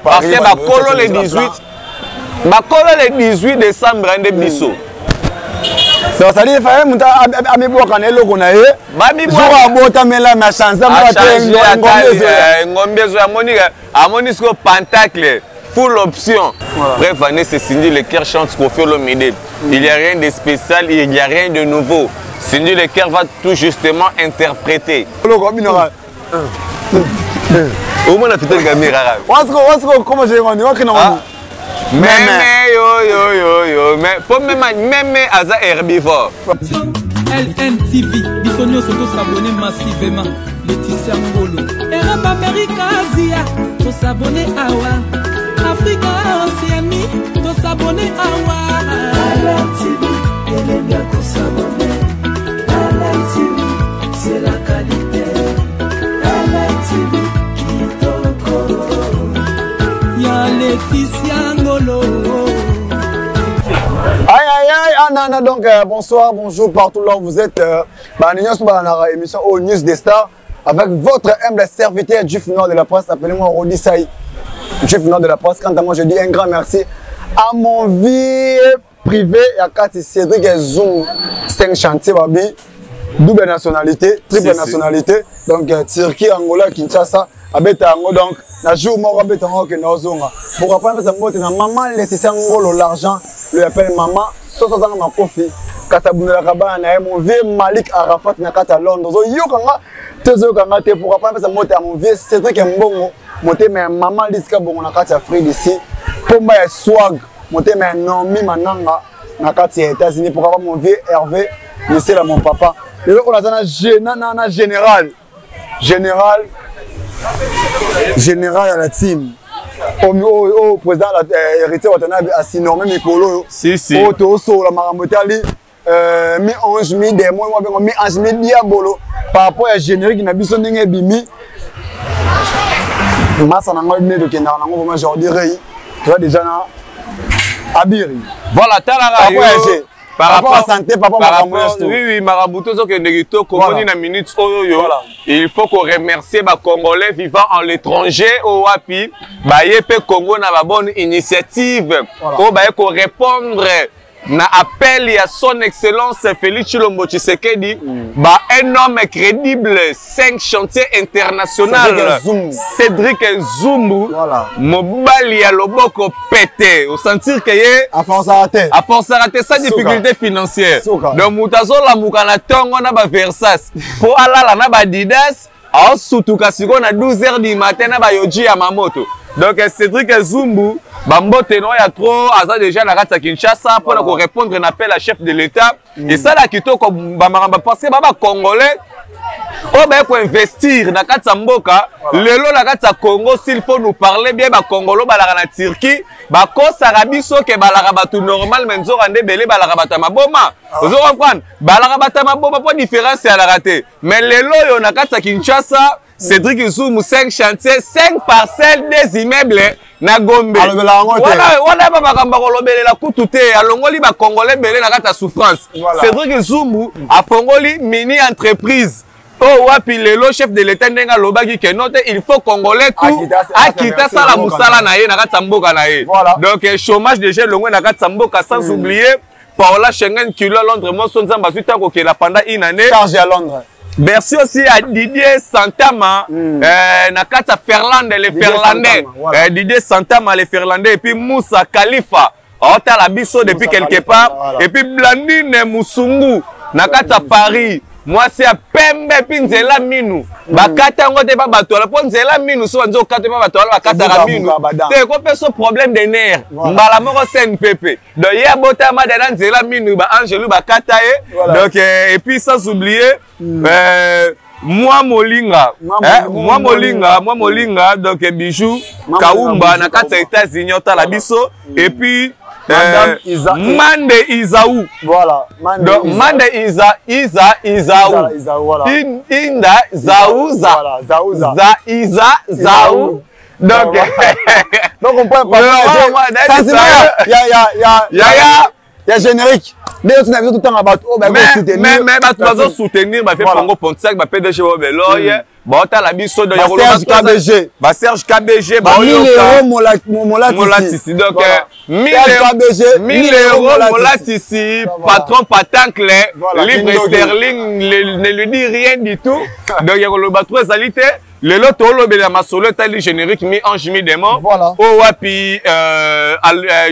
parce que bakolo le 18 décembre ande biso. Donc ça dit il fallait monter à mes bois quand elle est connaît. Jour à bois tamela ma chance Monisco pentacle full option. Bref, Vanessa c'est Cindy le cœur chante ce qu'on fait le midi. Il n'y a rien de spécial, il n'y a rien de nouveau. Cindy le cœur va tout justement interpréter. Au moins la fête de caméra. Comment j'ai rendu mais pour même Aza herbivore. LNTV, Bisonio Soto s'abonner massivement. Laetitia Ngolo. Europe, Amérique, Asia, to s'abonner Awa. Afrique, Océanie, to s'abonner Awa. LNTV, elle est bien qu'on s'abonner. LNTV, c'est la qualité. LNTV, qui toko. Y'a Laetitia Ngolo. Aïe aïe aïe, Anana, donc bonsoir, bonjour partout là où vous êtes. Émission au News des Stars avec votre humble serviteur du Nord de la presse. Appelez-moi Rodi Saï, du Nord de la presse. Quant à moi, je dis un grand merci à mon vie privé et à Cathy Cédric Zoom 5 chantiers, babi, double nationalité, triple nationalité. Donc Turquie, Angola, Kinshasa, Abeta Ango. Donc, la jour où Abeta Ango qui nous zonga. Pour apprendre ça, maman laissez Angolo l'argent. Lui appelle maman, 60 ans ma coffee. Kasabuna Rabana na mon vieux Malik Arafat na kata Londres. So yo kanga tezo kanga te pour apprendre ça monter à mon vieux Cédric Mbongo. Monter mais maman Liska Bongo na kata Afrique ici. Pour moi swag, monter mais Nomi Mananga na kata États-Unis pour avoir mon vieux Hervé, laisser là mon papa. Et là on a un général à la team. Au président héritier Watanabe a sinormé Mikolo. Si. Auto so la maramotali mi ange mi démon mi ange mi diabolo par rapport à générique na biso ndenge bimi. Massa na ngol ne de kenda na ngoma aujourd'hui rei. Tu vois déjà na Abiri. Voilà, talara yo. Par rapport à santé, papa oui, Marabouto, na minute, il faut qu'on remercie les Congolais vivant en l'étranger au WAPI. Le Congo a une bonne initiative pour répondre na appel à son excellence Félix Tshilombo Tshisekedi, un homme crédible, 5 chantiers internationaux. Cédric Zumbu, Mobali à Loboko pété, au sentir qu'il y a à force à rater sa difficulté financière. Donc Moutazo la Moukana Tongo na ba Versas, pour Allah na ba Didas, en surtout kasiko na 12h du matin na ba Yoji Yamamoto. Donc Cédric Zumbu, Bambote no ya trop, aza déjà na kata Kinshasa pour répondre à un appel à chef de l'État. Et ça là qui to comme bamaramba parce que baba Congolais, on va investir na kata Mboka, lelo na kata Congo s'il faut nous parler bien ba Congolo ba la Turquie, ba ko sarabiso ke ba la batu normal menzo rande belé ba la bata maboma. Vous comprenez? Ba la bata maboma pas différence c'est à la rater. Mais lelo yo na kata Kinshasa Cédric Zoum 5 chantiers, 5 parcelles des immeubles na Gombe. Voilà bakamba kolobele la kutute alongoli ba Congolais belé na kata souffrance. Cédric Zoum a fongoli mini entreprise. Oh wapi lelo chef de l'État ndenga lobaki ke note il faut Congolais tout akita sala musala na ye na kata mboka na ye. Donc chômage déjà longwe na kata mboka sans oublier Paola Schengen kilo Londres mo sonza mbasuta ko ke la pendant une année chargé à Londres. Merci aussi à Didier Santama, Nakata Ferlandais, les Ferlandais, Didier Santama, les Ferlandais, et puis Moussa Khalifa, Ota la Bisso depuis quelque part, et puis Blandine Moussungu, Nakata Paris. Moi c'est à Pembe Pinzela Minou. Bakata ngote ba batola Pinzela Minou so nzo kate ba batola bakata ra Minou. Te ko pe so problème de nerf. Mbala moko CNPP. Donc ya bota ma de Nzela Minou ba Angelu bakata e. Donc et puis sans oublier moi Molinga, donc bijou Kaumba na kata États-Unis ota la biso et puis Mande Isaou. Voilà. Mande Isaou. Voilà. Inda Zaouza. Voilà. Zaouza. Zaou. Donc on peut pas. Il y a générique. Mais tu n'as vu tout le temps à battre. Mais tu vas soutenir, bah fait Pongo Pontiac, bah PDG Obeloy, bah t'as la biso de Serge KBG. Bah Serge KBG, bah 1000 € Molatisi. Donc 1000 € Molatisi, patron patancle, livre sterling, ne lui dit rien du tout. Donc il y a le bateau salité. Le lot de la masolo tali générique mi ange mi démon. Voilà. Oh wapi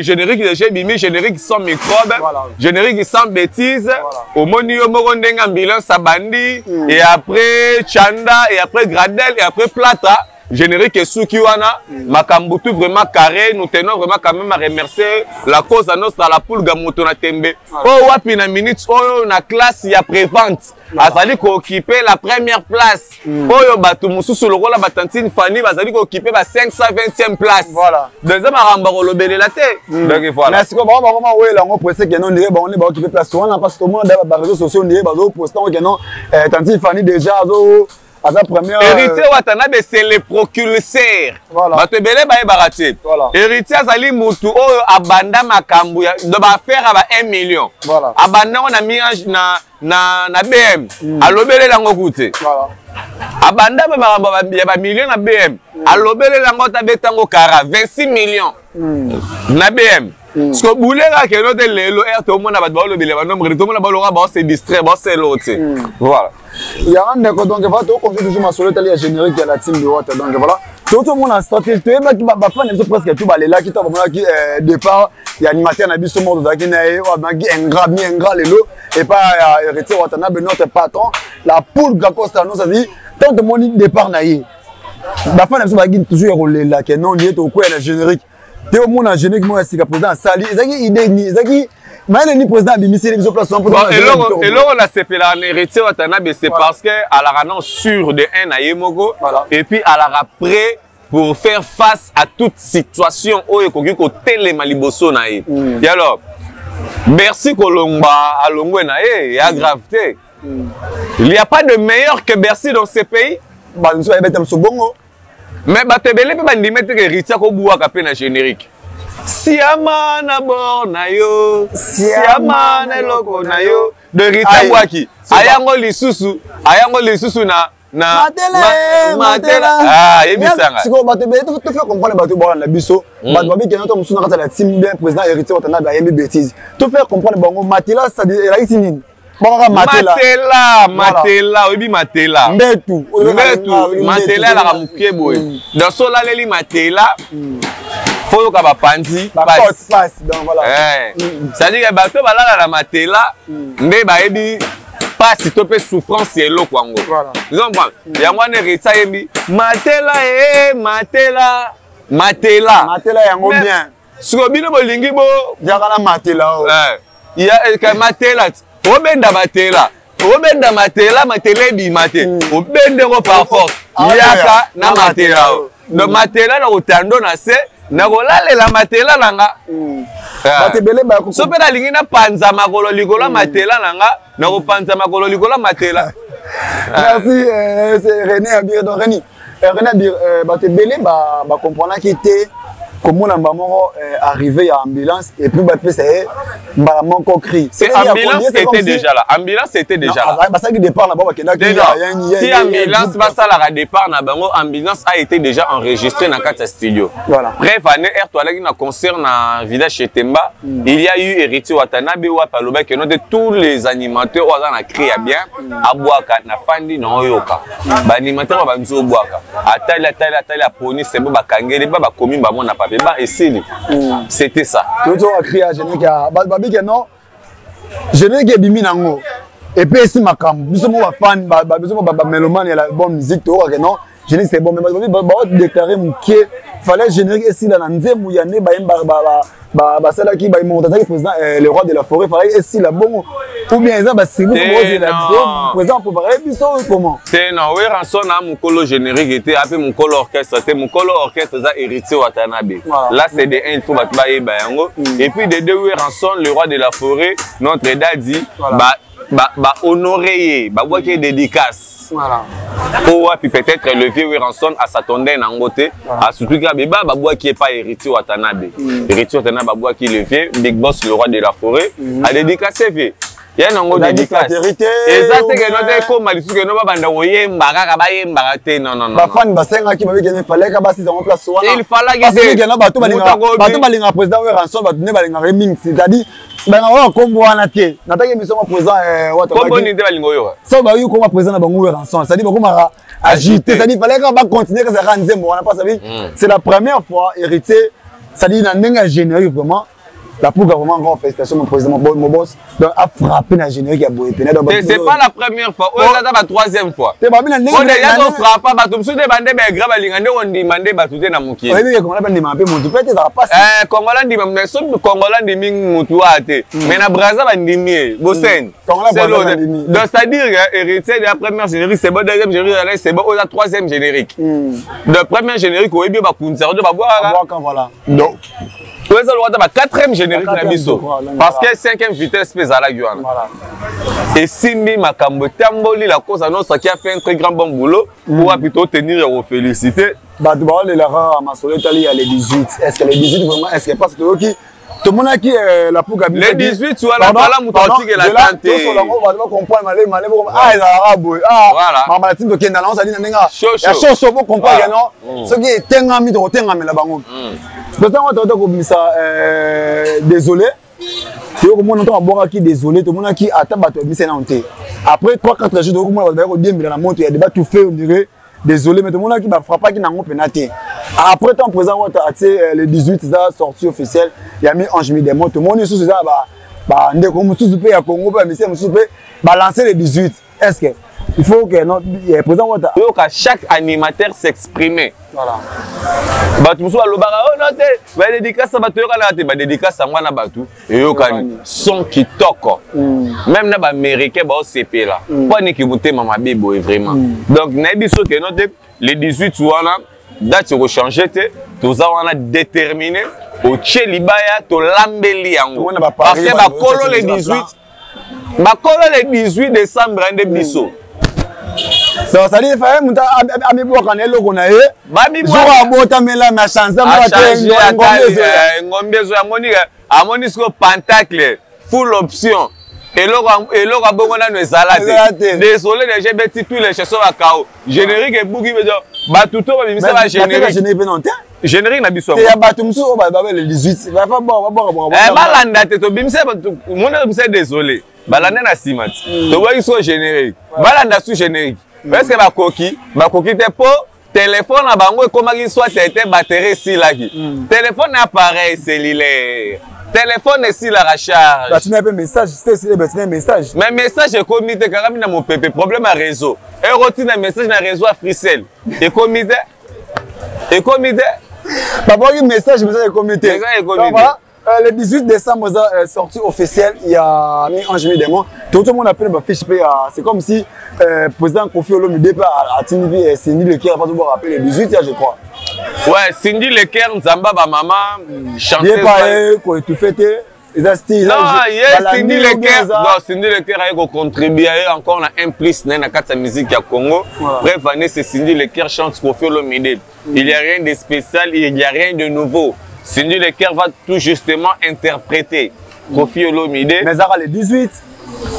générique déjà bimi générique sans microbe, générique sans bêtises. Au moni au morondeng ambulance abandi et après chanda et après gradel et après plata. Générique et Sukiwana, Makambutu vraiment carré, nous tenons vraiment quand même à remercier la cause à notre à la poule Gamoto na Tembe. Oh wapi na minute oh na classe il y a prévente. Azali ko occuper la première place. Oh yo batu mususu lokola batantine Fanny bazali ko occuper la 520e place. Voilà. Deuxième aramba kolobele la tête. Donc voilà. Merci ko ba vraiment ouais là on pressé que non dire bon on est occuper place on a parce que moi dans les réseaux sociaux on est bazo postant que non tantine Fanny déjà zo à sa première héritier Watanabe c'est le procureur. Voilà. Bato belé ba ebarati. Voilà. Héritier azali mutu oyo abanda makambu ya de ba faire aba 1 million. Voilà. Abanda on a mis na BM. Alobele lango kute. Voilà. Abanda ba makambu ya ba million na BM. Alobele lango tabetango kara 26 millions. Na BM. Parce que boulega que no de lelo er to mona ba lobele ba nombre to mona ba lora ba se distrait ba se l'autre. Voilà. Il y a un déco donc va to comme toujours ma solo tali générique de la team de Water donc voilà. Tout le monde a stratégie to ba ki ba fan de presque tout ba là qui to ba ki départ il y a animateur na biso mort de na e wa ba ki un grand lelo et pas héritier Watanabe notre patron la poule Gacosta nous ça dit tant de mon départ na yi. Ba fan de biso ba ki toujours là que non lié to quoi na générique. Te au monde en générique moi c'est que président Sali ezaki idée ni ezaki mais ni président bimisi les place on peut et là on a séparé en héritier Watanabe c'est parce que à la ranon sûr de un ayemoko et puis à la prêt pour faire face à toute situation où ekoki ko telema liboso na ye. Et alors Bercy Kolomba alongwe na ye ya gravité. Il n'y a pas de meilleur que Bercy dans ce pays. Bah nous sommes betem so bongo. Mais batebele pe bandimete ke héritier ko buaka pe na générique. Siama na borna yo, siama na loko na yo. De Rita Bwaki. Ayango lisusu na Matela. Ah, yebisanga. Siko batebele tout fait comprendre bato bola na biso. Bato babi ke noto musuna kata la team bien président héritier Watanabe ayembi bêtise. Tout fait comprendre bango Matela ça dit la ici Matela, obi Matela. Mbetu, Matela la mukie boy. Dans sola leli Matela. Faut que ba panzi passe donc voilà. Ça dit que bato balala la Matela, nde ba ebi passe to pe souffrance yelo kwango. Voilà. Vous comprenez? Ya mwana reta yembi Matela yango bien. Siko bino bolingi bo jakana Matela o. Ya ka Matela. Obenda Matela bi mate. Obende ko par force. Yaka na Matela. No Matela na otando na se na kolale la Matela nanga. Batebele ba ko. So pe na lingi na panza makolo likola Matela nanga na ko panza makolo likola Matela. Merci c'est René Abir donc René Abir batebele ba comprendre qui était comment on va arriver à l'ambulance et puis c'est mon cri. C'est ambulance était déjà là. Ambulance était déjà là. Parce que départ là-bas si ambulance va ça la départ na bango ambulance a été déjà enregistré dans quatre studios. Voilà. Bref année air toilette na concert na village chez Temba, il y a eu héritier Watanabe wa paloba que de tous les animateurs on a créé bien à boaka na fandi na oyoka. Ba animateur ba nzo boaka. Atala poni c'est ba kangele ba komi ba mona papa. C'était ça. Tout a crié à génétique babi que non génétique bimi nango et puis ici makam biso mo fan biso mo mélomane ya la bonne musique to que non génétique c'est bon mais babi ba déclarer mukie fallait génétique ici là nzemu ya ne ba cela qui ba monter président le roi de la forêt fallait ici là bon ou bien ça ba c'est vous président pour parler biso comment c'est non oui rançon na mukolo générique était appelé mukolo orchestre c'était mukolo orchestre ça héritier Watanabe là c'est de un il faut ba yango et puis de deux oui rançon le roi de la forêt notre dadi ba honoré, qui dédicace. Voilà. Puis peut-être le vieux Ranson à s'attendre en côté, à surtout que qui est pas héritier Watanabe. Héritier Watanabe, qui est le vieux, Big Boss, le roi de la forêt, a dédicacé vieux. Il y a un dédicace. Exactement, que comme Malisu que nous banda oye mbaka baye mbaka non non non. Ba fan basenga ki babeke ne fallait ka basi en place wana. Il fallait que na bato balinga président we Ranson bato ne balinga reming, c'est-à-dire bana wa kombo wana te. Nataka biso ma président wata. Kombo ni te balingo yo. Ça ba yu comme président na bango we Ranson, c'est-à-dire ba komara agiter, c'est-à-dire fallait ka ba continuer que ça ranzembo wana pas ça. C'est la première fois héritier, c'est-à-dire na nenga générique vraiment. La pour vraiment encore félicitations mon président mon boss donc a frappé la générique à Boé. C'est pas la première fois, on est la troisième fois. C'est pas bien on déjà on frappe pas bato msu de bande be grave lingande on demande bato te na mukili. Oui comment on demande un peu mon peut-être ça passe. Congolais ndi mais so Congolais ndi mingi mutu ate. Mais na Brazza ba ndimie, Bosen. C'est l'autre. Donc c'est-à-dire héritier de la première générique, c'est bon deuxième générique, c'est bon la troisième générique. De première générique oyebi ba kunza de ba boire. Voilà. Donc la quatrième générique na biso parce que cinquième vitesse pèse à la Guyane. Et Simbi Makambo Tamboli la cause annonce qui a fait un très grand bon boulot pour plutôt tenir et vous féliciter. Bah tu vois les Lara Massolé Tali à les 18. Est-ce que les 18 vraiment est-ce que passe tout qui tout le monde qui la pour Gabi. Les 18 tu vois la bala moutantique et la tante. On va comprendre malé ah la arabe ah mama tinto kenda na on ça dit na ya chaud pour comprendre non ce qui est tengami to tengami la bango. Désolé. Tu vois comment on entend qui désolé, tout le monde qui attend bateau mise na honte. Après 3-4 jours, comment on va dire bien la moto, il y a des bateaux tout fait on dirait désolé mais tout le monde qui va frapper qui n'a pas pénaté. Après ton présent on a le 18 ça sortie officielle, il y a mis Ange Midemo, tout le monde sous ça bah ndeko mususu pe ya Congo ba monsieur mususu pe balancer le 18. Est-ce que il faut que notre président on a chaque animateur s'exprimer. Voilà. Batu musu alobaka oh non te ba dédicace batu yo kana te ba dédicace ngwana batu yo kani son kitoko même na ba américain ba OCP là pas ni ki mutema mabe boy vraiment donc na biso que non te les 18 wana date ko changer te tout ça on a déterminé au Tchelibaya to lambeli yango parce que ba kolo le 18 décembre ande biso. Donc ça dit faire mon ami boire quand elle on a eu jour à bota mela na chance ngombezo amoni sko pentacle full option et l'autre a bongo na no salade désolé les j'ai bêti tous les chansons à KO générique et bougi veut dire batuto ba bimisa ba générique na biso ya batu musu ba le 18 va pas bon balanda te to bimisa mona bimisa désolé balanda na simati to ba iso générique balanda sous générique parce que bakoki te po téléphone na bango ekomaki soit était batterie si laki téléphone appareil cellulaire téléphone si la recharge tu n'as pas message c'est message mais message est comité karami na mon pépé problème à réseau et roti na message na réseau à Frissel et comité papa qui message est comité le 18 décembre, sortie officielle, il y a mis Ange Midemo. Tout le monde appelle ma fiche. C'est comme si le président Kofi Olomide a Cindy Leker, pas toujours rappelé le 18, je crois. Ouais, Cindy Leker, Nzamba, maman, chantait. Quoi, tu fais non, Cindy Leker, Cindy Leker a contribué encore un plus dans la musique à Congo. Bref, c'est Cindy Leker chante Kofi Olomide. Il n'y a rien de spécial, il n'y a rien de nouveau. Cindy Leker va tout justement interpréter Kofi Olomide. Mais ça va le 18.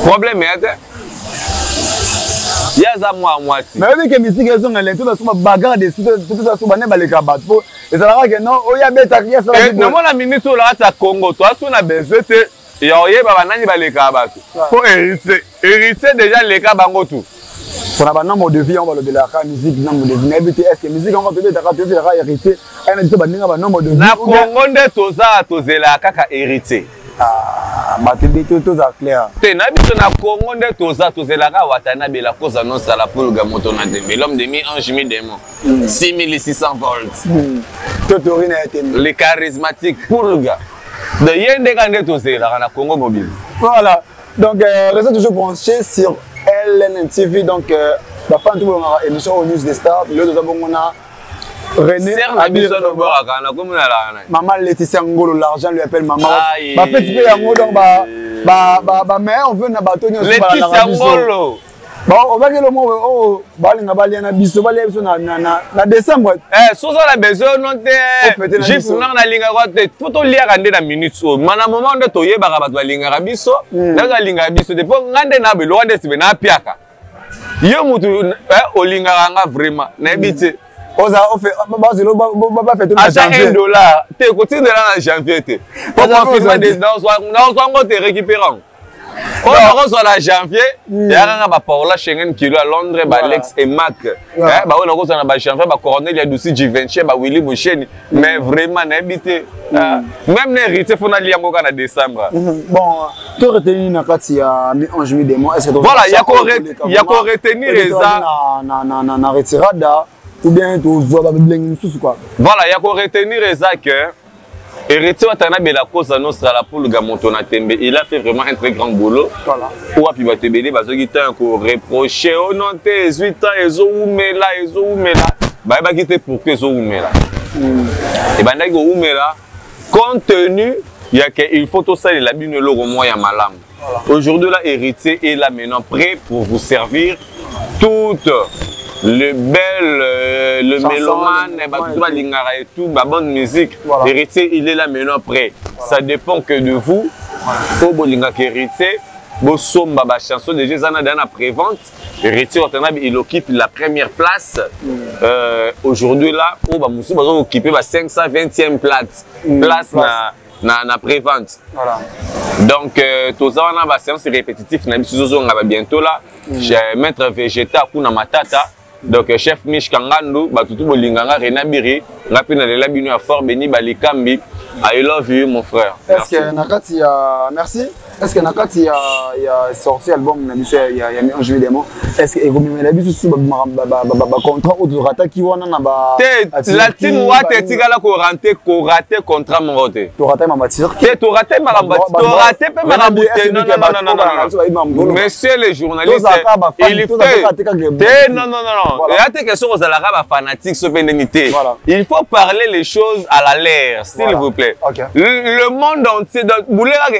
Problème est il y a ça moi aussi. Mais avec les musiques elles sont les tout ça bagarre des tout ça souvent les cabaret. Et ça va que non, il y a bête qui ça. Non la minute là à Congo, toi on a besoin de il y a baba nani ba les cabaret. Pour hériter déjà les cabaret tout. Pour avoir un nombre de vie, on va le de la musique, nombre de vie. Est-ce que musique, on va te dire, tu vas hériter. Un nombre de vie. Na Congo de tozela kaka hérité. Ah, tout ça clair. Te na biso na Congo de tozela ka watana be la cause annonce la pour le moto na dembe l'homme de mi Ange Midemo 6600 volts. Le charismatique pour le gars. De yende kande tozela na Congo mobile. Voilà. Donc restez toujours branchés sur LNTV, donc la fin de l'émission au News des Stars. Le deuxième on a René Maman Laetitia Ngolo, l'argent lui appelle maman. Ma petite fille donc mais on veut na bateau nyonso Laetitia Ngolo. Bon, on va que le mot oh balinga baliana biso balia biso na décembre. Soso la besoin non te juste na linga ko te photo lia kande na minutes o. Mana moment de toye ba bato balinga biso, na linga biso de po ngande na be lo ande sibe na piaka. Yo mutu olinga nga vraiment na bité. Oza on fait ba fait à $1 te côté de là en janvier te. Pour confirmer des dans soit te récupérant. On a la janvier, il y a un Paola Schengen qui est à Londres, Alex et Mac. On a janvier, Coronel, il y a aussi Givenchy, Willy Boucheni. Mais vraiment, n'habitez. Même l'héritier, il faut aller en décembre. Bon, tu retiens une partie à mi-11 des mois. Voilà, il y a qu'à retenir ça. Na retirada, ou bien tu vois bien tout quoi. Voilà, il y a qu'à retenir ça que. Héritier Watanabe la cause à notre la pour le Gamontona Tembe, il a fait vraiment un très grand boulot. Voilà. Ou à Pibatebele, parce qu'il t'a encore reproché, oh non, t'es 8 ans, ils ont oumela, bah, il va quitter pour que ils ont oumela. Et ben, ils ont oumela, compte tenu, il y a qu'il faut tout ça, il a bien le logo moi à malam. Aujourd'hui, là, héritier est là maintenant prêt pour vous servir toute. Le bel, le mélomane, et tout, la bonne musique. Héritier, il est là maintenant prêt. Ça dépend que de vous. Pour Bolinga héritier, Bossomba, chanson déjà dans la prévente. Héritier, il occupe la première place. Aujourd'hui là, Moussou va occuper la 520e place. Na prévente. Voilà. Donc, tout ça, on a la séance répétitive. On va bientôt là. Maître Végéta, Kuna Matata. Donc, chef Mich Kangandu, Batutu Bolinganga, Renabiri, Rapina de Labinu à Fort Beni, Balikambi. I love you, mon frère. Est-ce que Nakati a. Merci. Est-ce que Nakati a sorti l'album, il y a mis en juillet des mots. Est-ce que Egomime la bisu sous contrat ou de rata qui wana na ba. La team wa te tigala ko raté contrat mon roté. To raté ma matir. To raté ma raté pe ma raboté. Non. Monsieur les journalistes, il fait. Non. Et à tes questions aux alarabes fanatiques sur bénénité. Il faut parler les choses à la l'air, s'il vous plaît. Le monde entier, il y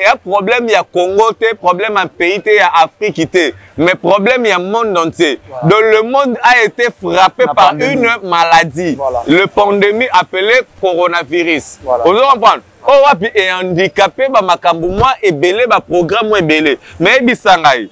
a problème, il y a Congo, problème en pays, il y a Afrique, mais problème, il y a monde entier. Donc le monde a été frappé par une maladie, le pandémie appelée coronavirus. Vous comprenez? Oh, puis est handicapé, makambu moi et belé, programme moi belé. Mais bisangai.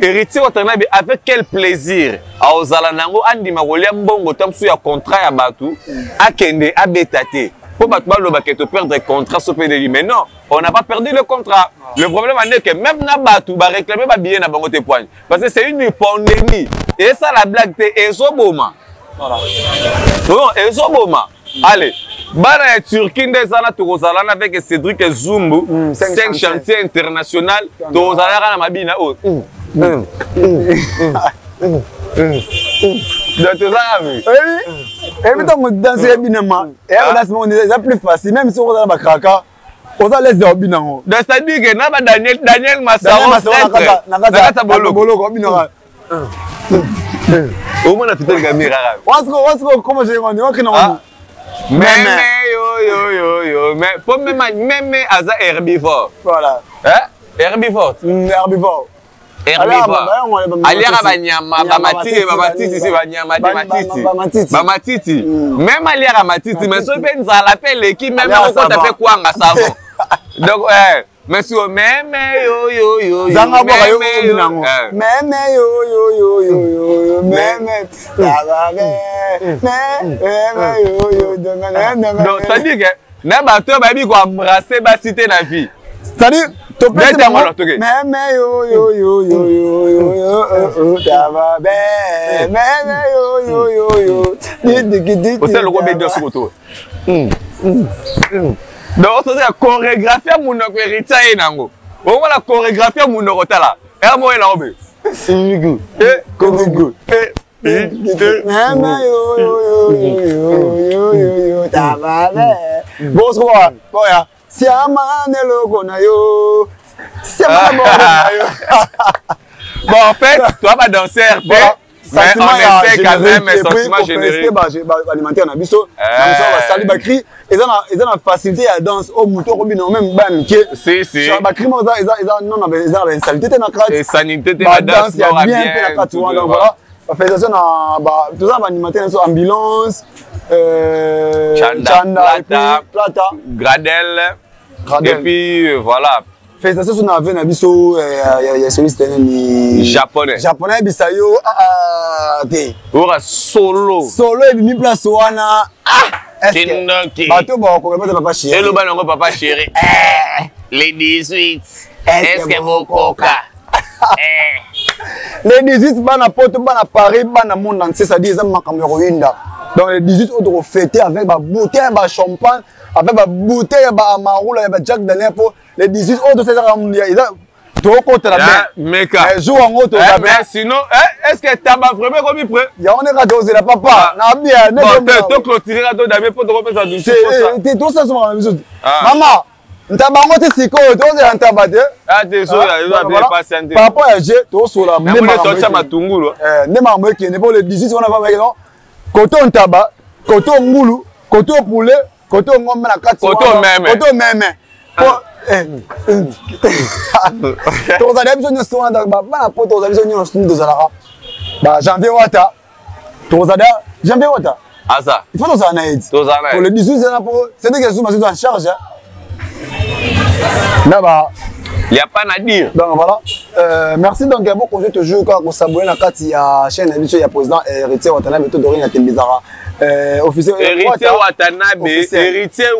Héritier Watanabe avec quel plaisir à Ozalanango andi magolia mbongo tamsu ya contrat ya batu akende abetate. Pour perdre le contrat, mais non, on n'a pas perdu le contrat. Le problème est que même Nabatou va réclamer ma billet na bango te poigne. Parce que c'est une pandémie. Et ça, la blague, c'est Ezoboma. Voilà. Ezoboma. Allez. Bana Turquie, des années, Torozalana avec Cédric Zumbu, 5 chantiers internationaux. Torozalana Mabina. Évidemment, on danse évidemment. Et on est plus facile, même si on a un kraka, on a les obinants. C'est-à-dire que Daniel Massaro, Nakata Bolo, au moins, on a fait le caméra. Comment j'ai rendu? Mais pour même Aza herbivore. Voilà. Herbivore. Herbivore. Aliara banyama bamatiti même aliara matiti mais so penza la pelle qui même on tape kwanga savon donc monsieur même yo zanga boka yo binango même yo même donc ça dit que na bato ba bi ko embrasser ba cité na vie ça dit to pèse même yo ça va bien même yo c'est le gobé de soto donc c'est la chorégraphie à mon héritier nango on va la chorégraphie à mon rotala et moi là obé Congo même yo ça va bien bon ya si amane logo na yo si amane logo na yo bon en fait toi va danser sentiment on essaie quand même un sentiment générique. Alimentaire na biso. Sali bakri ils ont la facilité à danse au mouton robin même ban que si bakri mo ils non ils salité na krat. Et sanité la danse il y a bien na krat donc voilà. Fédération na tout ça alimentaire sur ambulance Chanda Plata Gradel et puis voilà. Félicitations sur la biso il y a celui ni japonais bisayo ora solo et mi place wana bato ba ko mettre papa chéri et le banango papa chéri les 18 est-ce que vous coca les 18 bana poto bana Paris bana monde entier ça dit ça makambo roinda donc les 18 autres fêter avec ba bouteille ba champagne avec ba bouteille ba amarula ba Jack Daniel pour les 18 autres c'est ça ils to côté la mais jour en autre mais sinon est-ce que taba vraiment comme il prend ya on est à doser la papa na bien to clôturer à to d'abord pour te remettre ça douce c'est tout ça sur la maison maman ntabango te siko to ze ntabate te so ya yo bien patiente papa ya je to so la mais to cha matungulu ne maman qui ne pour les 18 on va avec non koto ntaba koto ngulu koto poulet koto ngombe na kati koto meme tozali biso nyonso wana bana po tozali biso nyonso tozalaka ba janvier wata tozali janvier wata asa il faut tozala na edi pour le 18 c'est pour c'est que sous ma en charge là bas il y a pas à dire donc voilà merci donc bon congé toujours quand s'abonner na kati ya chaîne émission ya président héritier Watanabe to dorina tembizara officiel héritier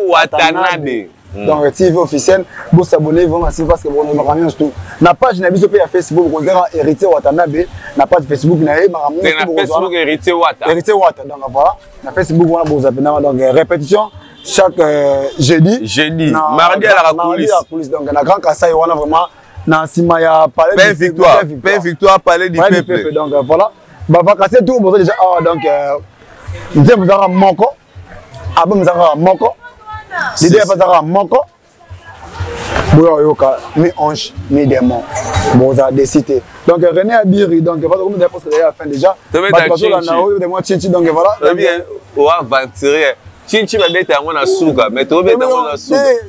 Watanabe donc TV officiel vous s'abonner vraiment parce que bon on tout na page na biso pe ya Facebook on dira héritier Watanabe na page Facebook na Facebook héritier Wata donc voilà na Facebook on a beau zapena donc répétition chaque jeudi mardi à la coulisse donc na grand Kassai on a vraiment na sima ya palais victoire palais du peuple donc voilà ba vacances tout bon déjà donc nous avons moko abo nous avons moko l'idée est pas moko boyo yoka mi ange mi démon boza décidé donc René Abiri donc pas comme des postes déjà fin déjà de moi chichi donc voilà bien ou aventurer chichi ba beta ngo na suka mais to beta ngo na suka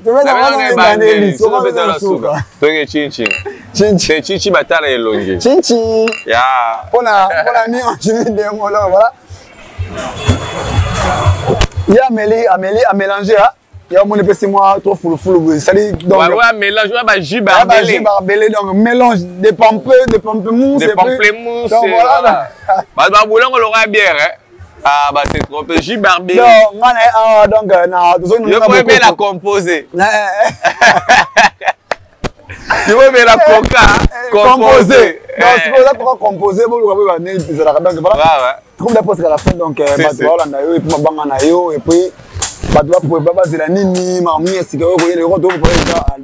to ke chichi batala elongi chichi ya pona mi ange mi démon là voilà il Amélie a mélangé hein. Il y a mon épaisseur moi trop full ça dit donc ouais mélange ba jus barbelé donc mélange de pamplemousse donc voilà ba boulongo l'aura bière hein bah c'est trop jus barbelé non donc na je peux bien la composer je veux bien la coca composer non c'est pour ça qu'on composer bon le va né ça la donc voilà trouve des postes à la fin donc voilà na yo et puis mabanga na yo et puis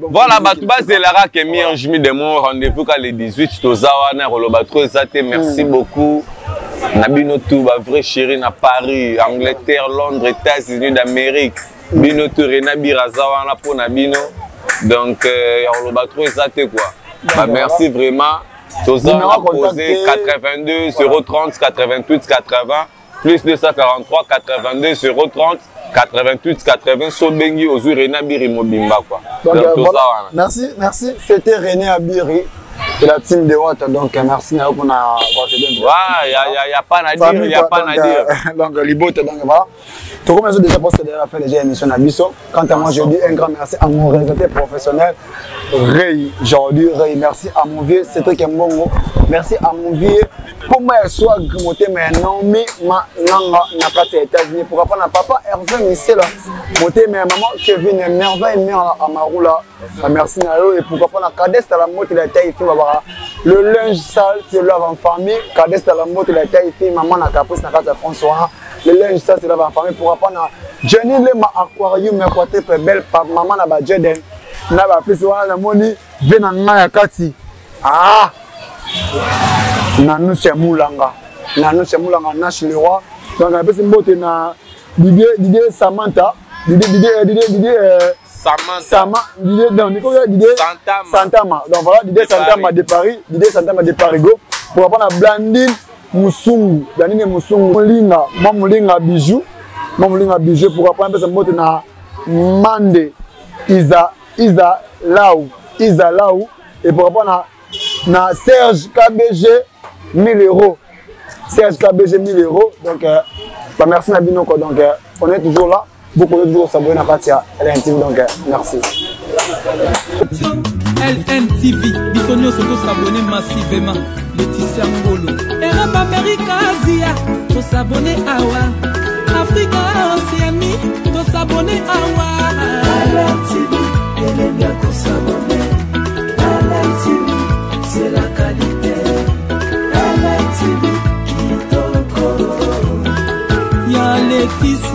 voilà Batouba Zelara qui est mis en chemin de mon rendez-vous quand les 18 Tozawana Rolobatro Zate merci beaucoup Nabino tout vrai chéri na Paris Angleterre Londres États-Unis d'Amérique Bino tout Rena Birazawana pour Nabino donc Rolobatro Zate quoi merci vraiment Tozawana posé 82 030 88 80 plus 243 82 030 88 80 Sobengi Ozu René Abiri Mobimba quoi. Donc voilà. Merci c'était René Abiri de la team de Wata donc merci na pour na il y a pas à dire donc libote donc voilà tout comme déjà posté déjà fait déjà émission na biso quant à moi je dis un grand merci à mon réalisateur professionnel Ray aujourd'hui Ray merci à mon vieux Cédric Mbongo merci à mon vieux pour moi soit moté mais non mais ma nanga na kati États-Unis pourquoi pas na papa Hervé Michel moté mais maman Kevin merveille mère à Marula merci na yo et pourquoi pas na Cadeste à la moto la taille fait le linge sale c'est là en famille Cadeste à la moto la taille fait maman na caprice na kati François le linge sale c'est là en famille pourquoi pas na Jenny le ma aquarium mais côté belle papa maman na ba Jeden na ba plus wana moni venanga ya kati Nanu Chemulanga Nash le roi donc un peu mbote na Didier Samantha Didier Santama donc voilà Didier Santama de Paris go pour prendre la Blandine Musungu, Danine Musungu, Molinga Bijou, pour apprendre ce mot na Mande Isa Lau, et pour apprendre na Serge KBG 1000 €. Serge KBG 1000 €. Donc, merci Nabino. Donc, on est toujours là. Beaucoup de toujours s'abonner à Patia LNTV. Donc, merci. LNTV, Bisonio surtout s'abonner massivement. Laetitia Ngolo. Europe, Amérique, Asia, faut s'abonner à Wa. Afrique, Océanie, faut s'abonner à Wa. LNTV, elle est bien qu'on s'abonner. LNTV, c'est la qualité. LNTV, qui t'en Y'a Laetitia.